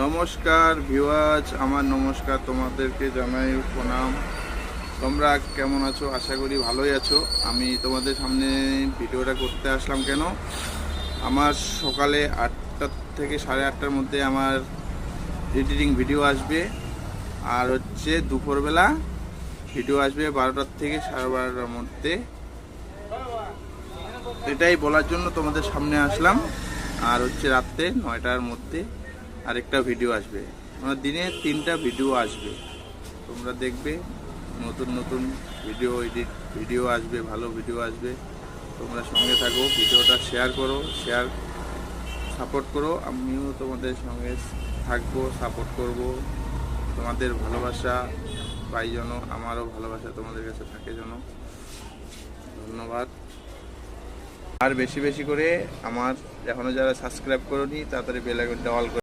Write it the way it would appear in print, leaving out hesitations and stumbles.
নমস্কার ভিউয়ার্স, আমার নমস্কার, তোমাদেরকে জানাই প্রণাম। তোমরা কেমন আছো? আশা করি ভালোই আছো। আমি তোমাদের সামনে ভিডিওটা করতে আসলাম কেন, আমার সকালে 8টা থেকে 8:30টার মধ্যে আমার এডিটিং ভিডিও আসবে, আর হচ্ছে দুপুরবেলা ভিডিও আসবে 12টার থেকে 12:30টার মধ্যে। এটাই বলার জন্য তোমাদের সামনে আসলাম। আর হচ্ছে রাত্রে 9টার মধ্যে আরেকটা ভিডিও আসবে। আমার দিনে 3টা ভিডিও আসবে, তোমরা দেখবে। নতুন নতুন ভিডিও আসবে, ভালো ভিডিও আসবে। তোমরা সঙ্গে থাকো, ভিডিওটা শেয়ার করো, সাপোর্ট করো। আমিও তোমাদের সঙ্গে থাকবো, সাপোর্ট করব। তোমাদের ভালোবাসা পাই যেন, আমারও ভালোবাসা তোমাদের কাছে থাকে যেন। ধন্যবাদ। আর বেশি বেশি করে আমার এখনো যারা সাবস্ক্রাইব করোনি তাড়াতাড়ি বেল আইকনটা অল করে